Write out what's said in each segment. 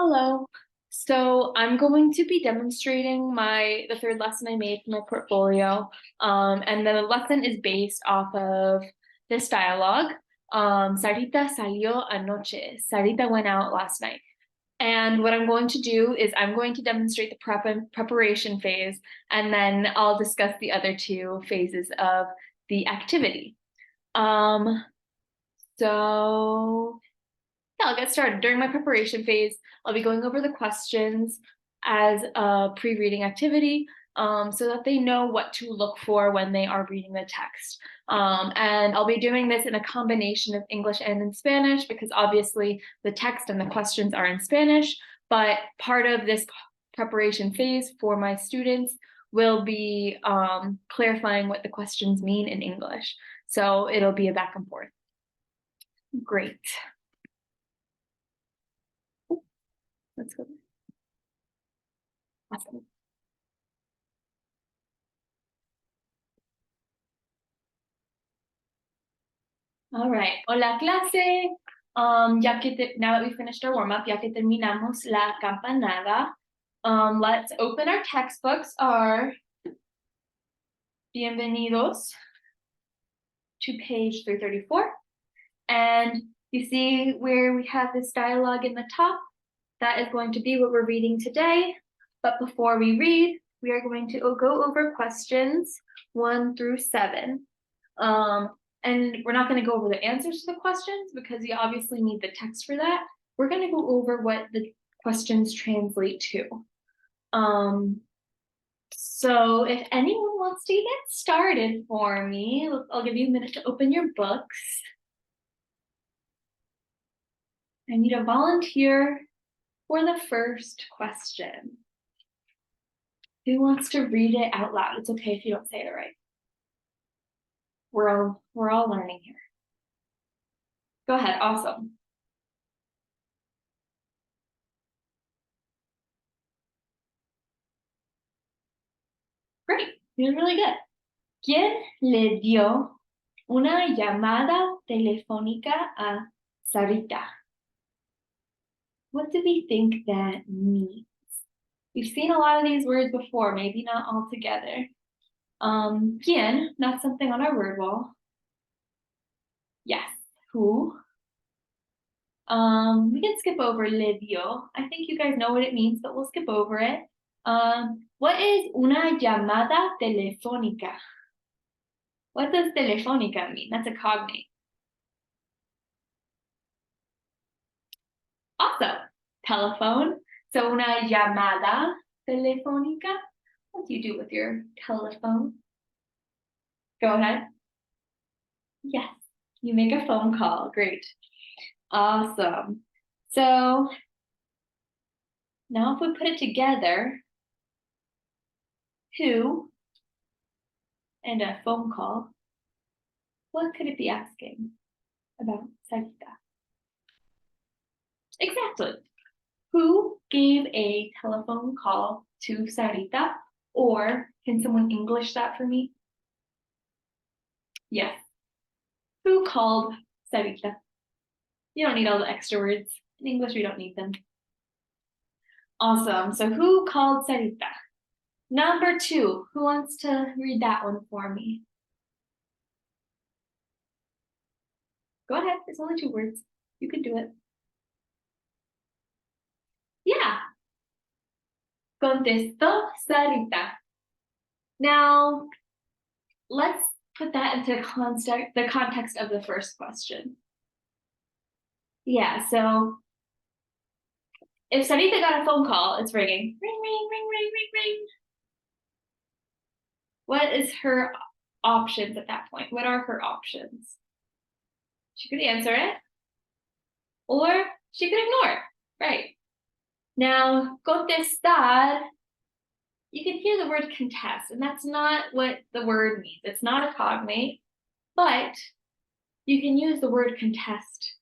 Hello. So I'm going to be demonstrating the third lesson I made for my portfolio. And the lesson is based off of this dialogue. Sarita salió anoche. Sarita went out last night. And what I'm going to do is I'm going to demonstrate the preparation phase, and then I'll discuss the other two phases of the activity. So yeah, I'll get started. During my preparation phase, I'll be going over the questions as a pre-reading activity so that they know what to look for when they are reading the text. And I'll be doing this in a combination of English and in Spanish because obviously the text and the questions are in Spanish, but part of this preparation phase for my students will be clarifying what the questions mean in English. So it'll be a back and forth. Great. Let's go. Awesome. All right. Hola, clase. Now that we finished our warm-up, ya que terminamos la campanada, let's open our textbooks, our Bienvenidos, to page 334. And you see where we have this dialogue in the top? That is going to be what we're reading today. But before we read, we are going to go over questions 1 through 7. And we're not going to go over the answers to the questions because you obviously need the text for that. We're going to go over what the questions translate to. So if anyone wants to get started for me, I'll give you a minute to open your books. I need a volunteer for the first question. Who wants to read it out loud? It's okay if you don't say it right. We're all learning here. Go ahead, awesome. Great, you're really good. ¿Quién le dio una llamada telefónica a Sarita? What do we think that means? We've seen a lot of these words before, maybe not all together. ¿Quién? Not something on our word wall. Yes, who? We can skip over le dio. I think you guys know what it means, but we'll skip over it. What is una llamada telefónica? What does telefónica mean? That's a cognate. Also, telephone. So una llamada telefónica. What do you do with your telephone? Go ahead. Yes, you make a phone call. Great. Awesome. So now if we put it together, who and a phone call, what could it be asking about Sarita? Exactly. Who gave a telephone call to Sarita? Or can someone English that for me? Yes. Who called Sarita? You don't need all the extra words. In English, we don't need them. Awesome. So who called Sarita? Number 2. Who wants to read that one for me? Go ahead. It's only 2 words. You could do it. Yeah. Contestó Sarita. Now, let's put that into the context of the first question. Yeah, so if Sarita got a phone call, it's ringing. Ring, ring, ring, ring, ring, ring. What is her options at that point? What are her options? She could answer it, or she could ignore it, right? Now, contestar, you can hear the word contest, and that's not what the word means. It's not a cognate, but you can use the word contest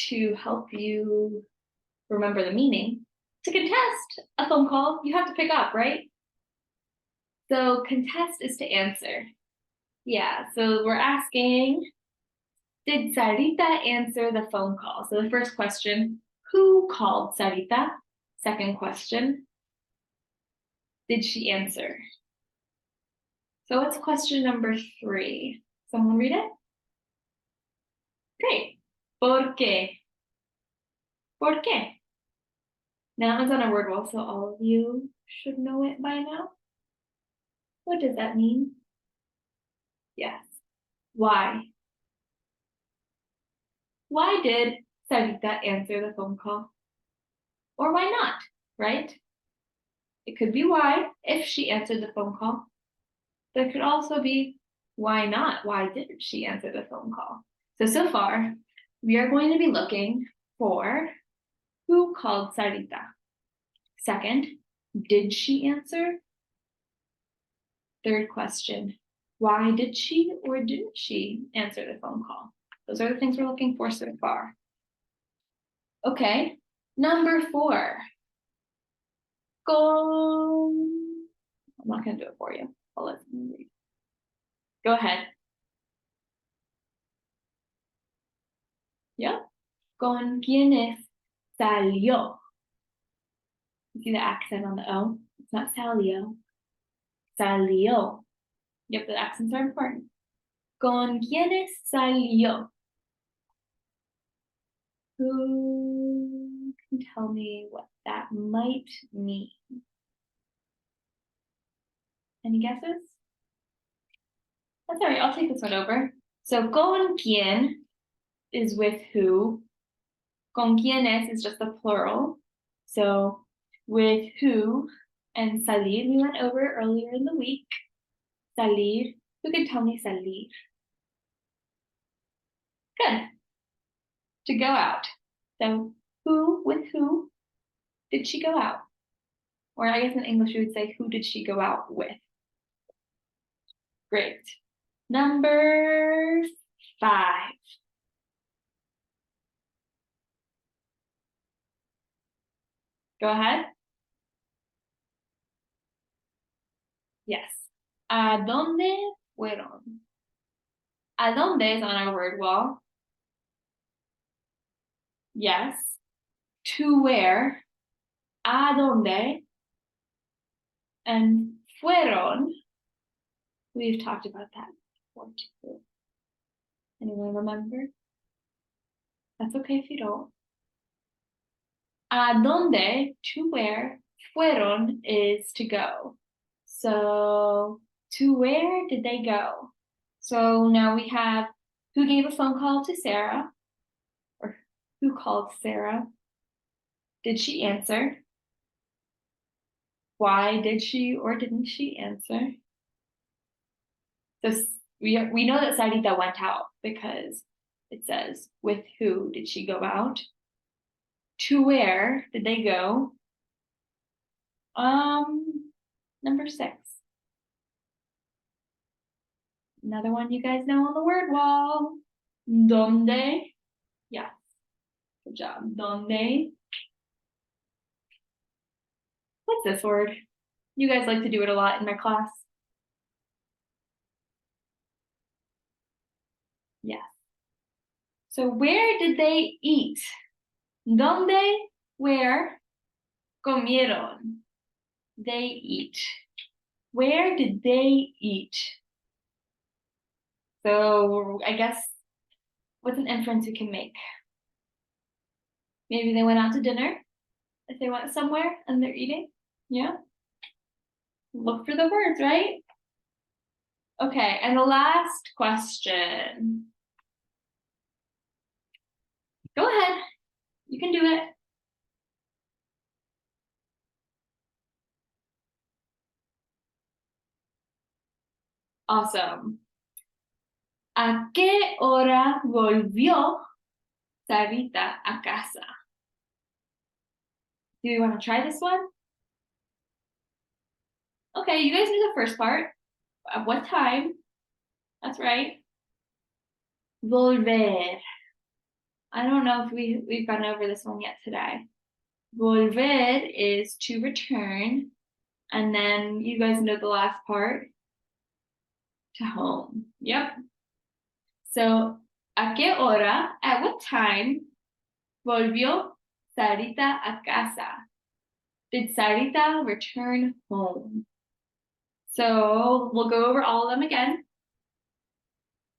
to help you remember the meaning. To contest a phone call, you have to pick up, right? So contest is to answer. Yeah, so we're asking, did Sarita answer the phone call? So the first question, who called Sarita? Second question, did she answer? So what's question number 3? Someone read it? Great. ¿Por qué? ¿Por qué? Now it's on a word wall, so all of you should know it by now. What does that mean? Yes. Why? Why did Sarita answer the phone call? Or why not, right? It could be why, if she answered the phone call. There could also be why not? Why didn't she answer the phone call? So far, we are going to be looking for who called Sarita. Second, did she answer? Third question, why did she or didn't she answer the phone call? Those are the things we're looking for so far. Okay, number 4. I'm not going to do it for you. I'll let you read. Go ahead. Yeah. ¿Con quiénes salió? You see the accent on the O? It's not salió. Salió. Yep, the accents are important. ¿Con quiénes salió? Who can tell me what that might mean? Any guesses? That's all right, I'll take this one over. So con quién is with who. Con quiénes is just the plural. So with who and salir we went over earlier in the week. Salir, who can tell me salir? Good. To go out. So who with who did she go out? Or I guess in English we would say who did she go out with? Great. Number 5. Go ahead. Yes. ¿A dónde fueron? ¿A dónde is on our word wall? Yes. To where? ¿A dónde? And fueron. We've talked about that before too. Anyone remember? That's okay if you don't. ¿A dónde? To where? Fueron is to go. So to where did they go? So now we have who gave a phone call to Sarah, or who called Sarah? Did she answer? Why did she or didn't she answer? So we know that Sarita went out because it says with who did she go out? To where did they go? Number 6. Another one you guys know on the word wall. ¿Dónde? Yes. Good job. ¿Dónde? What's this word? You guys like to do it a lot in my class. Yes. So where did they eat? ¿Dónde? Where? Comieron. They eat. Where did they eat? So I guess what's an inference you can make? Maybe they went out to dinner if they went somewhere and they're eating. Yeah. Look for the words, right? Okay, and the last question. Go ahead. You can do it. Awesome. ¿A qué hora volvió Sarita a casa? Do you want to try this one? Okay, you guys knew the first part. At what time? That's right. Volver. I don't know if we've gone over this one yet today. Volver is to return. And then you guys know the last part. To home. Yep. So, ¿a qué hora? At what time volvió Sarita a casa? did Sarita return home? So we'll go over all of them again.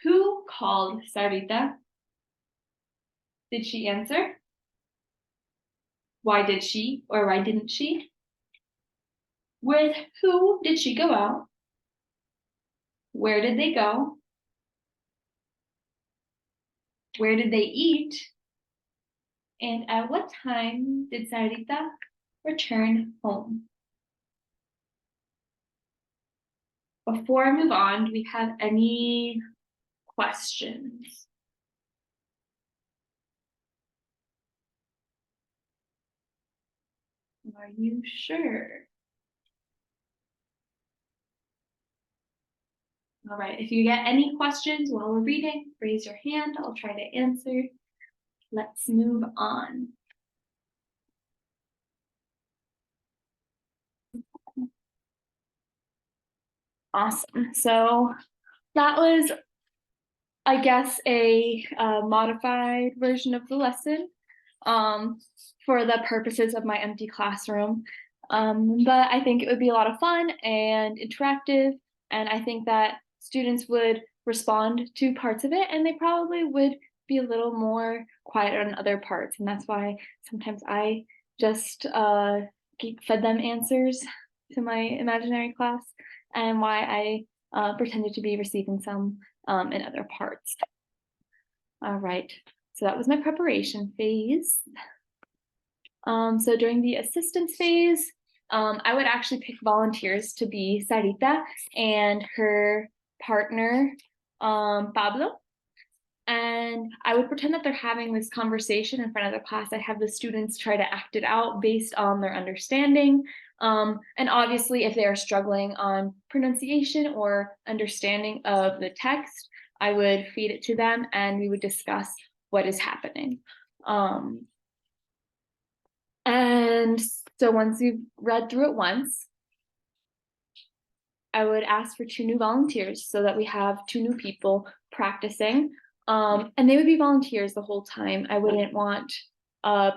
Who called Sarita? Did she answer? Why did she or why didn't she? With who did she go out? Where did they go? Where did they eat? And at what time did Sarita return home? Before I move on, do we have any questions? Are you sure? All right, if you get any questions while we're reading, raise your hand. I'll try to answer. Let's move on. Awesome. So that was, I guess, a modified version of the lesson for the purposes of my empty classroom. But I think it would be a lot of fun and interactive, and I think that students would respond to parts of it, and they probably would be a little more quiet on other parts, and that's why sometimes I just fed them answers to my imaginary class, and why I pretended to be receiving some in other parts. All right, so that was my preparation phase. So during the assistance phase, I would actually pick volunteers to be Sarita and her partner, Pablo. And I would pretend that they're having this conversation in front of the class. I'd have the students try to act it out based on their understanding. And obviously, if they are struggling on pronunciation or understanding of the text, I would feed it to them and we would discuss what is happening. And so once you've read through it once, I would ask for 2 new volunteers so that we have 2 new people practicing. And they would be volunteers the whole time. I wouldn't want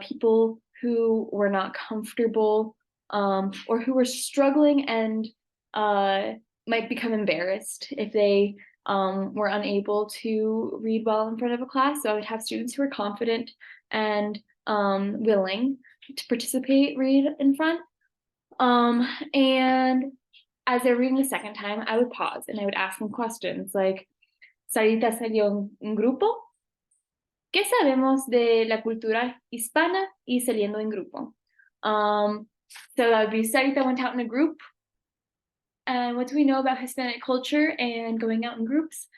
people who were not comfortable or who were struggling and might become embarrassed if they were unable to read well in front of a class. So I would have students who are confident and willing to participate, read in front. And as they're reading the second time, I would pause and I would ask them questions like, Sarita salió en grupo? ¿Qué sabemos de la cultura hispana y saliendo en grupo? So that would be Sarita went out in a group. And what do we know about Hispanic culture and going out in groups?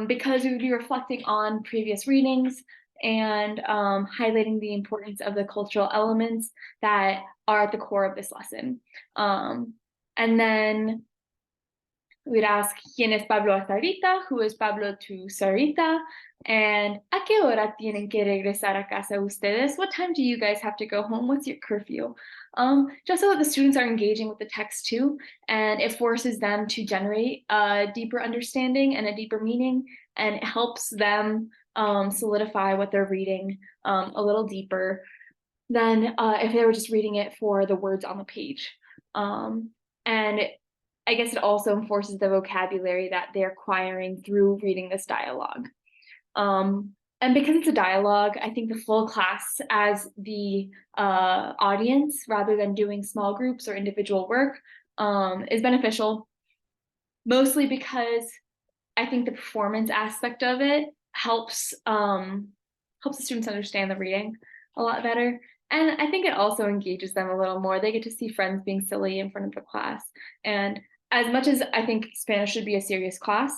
Because we would be reflecting on previous readings and highlighting the importance of the cultural elements that are at the core of this lesson. And then we'd ask, ¿Quién es Pablo a Sarita? Who is Pablo to Sarita? And ¿A qué hora tienen que regresar a casa ustedes? What time do you guys have to go home? What's your curfew? Just so that the students are engaging with the text too, and it forces them to generate a deeper understanding and a deeper meaning, and it helps them solidify what they're reading a little deeper than if they were just reading it for the words on the page. And I guess it also enforces the vocabulary that they're acquiring through reading this dialogue. And because it's a dialogue, I think the full class as the audience, rather than doing small groups or individual work, is beneficial, mostly because I think the performance aspect of it helps the students understand the reading a lot better. And I think it also engages them a little more. They get to see friends being silly in front of the class. And as much as I think Spanish should be a serious class,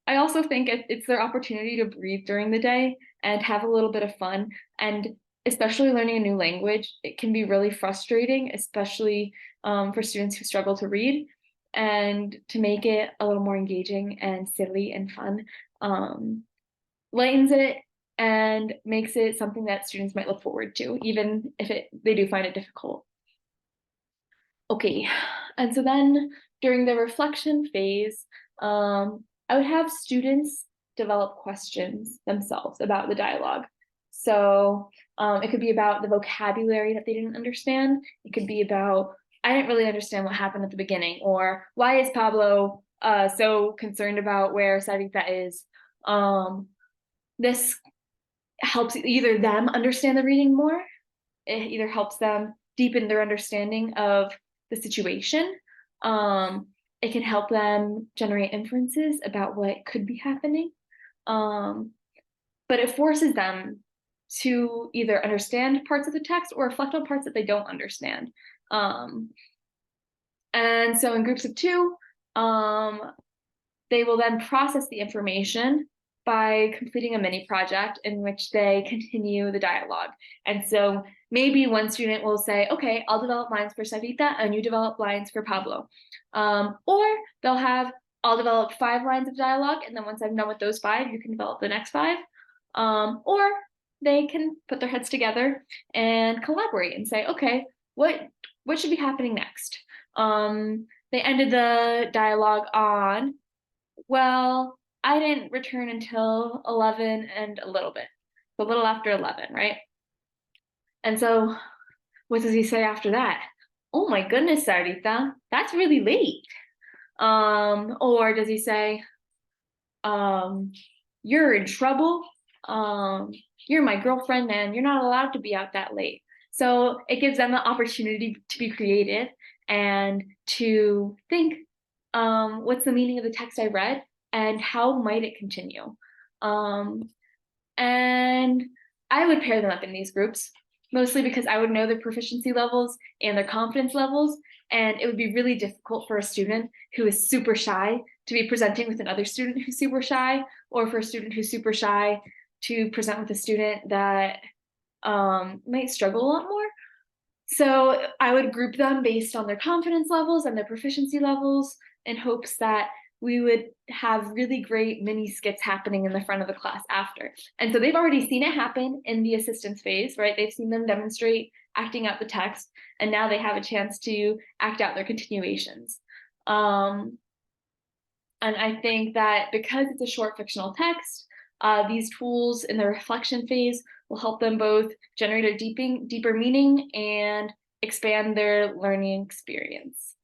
I also think it's their opportunity to breathe during the day and have a little bit of fun. And especially learning a new language, it can be really frustrating, especially for students who struggle to read. And to make it a little more engaging and silly and fun, lightens it and makes it something that students might look forward to, even if they do find it difficult. Okay, and so then during the reflection phase, I would have students develop questions themselves about the dialogue. So It could be about the vocabulary that they didn't understand. It could be about, I didn't really understand what happened at the beginning, or why is Pablo so concerned about where Sarita is? This helps either them understand the reading more, it either helps them deepen their understanding of the situation. It can help them generate inferences about what could be happening. But it forces them to either understand parts of the text or reflect on parts that they don't understand. And so in groups of two, they will then process the information by completing a mini project in which they continue the dialogue. And so maybe one student will say, okay, I'll develop lines for Sarita and you develop lines for Pablo. Or they'll have, I'll develop 5 lines of dialogue, and then once I'm done with those 5, you can develop the next 5. Or they can put their heads together and collaborate and say, okay, what should be happening next? They ended the dialogue on, well, I didn't return until 11 and a little bit, a little after 11, right? And so what does he say after that? Oh my goodness, Sarita, that's really late. Or does he say, you're in trouble? You're my girlfriend and you're not allowed to be out that late. So it gives them the opportunity to be creative and to think, what's the meaning of the text I read and how might it continue? And I would pair them up in these groups, mostly because I would know their proficiency levels and their confidence levels. And it would be really difficult for a student who is super shy to be presenting with another student who's super shy, or for a student who's super shy to present with a student that might struggle a lot more. So I would group them based on their confidence levels and their proficiency levels in hopes that we would have really great mini skits happening in the front of the class after. And so they've already seen it happen in the assistance phase, right? They've seen them demonstrate acting out the text, and now they have a chance to act out their continuations. And I think that because it's a short fictional text, these tools in the reflection phase will help them both generate a deeper meaning and expand their learning experience.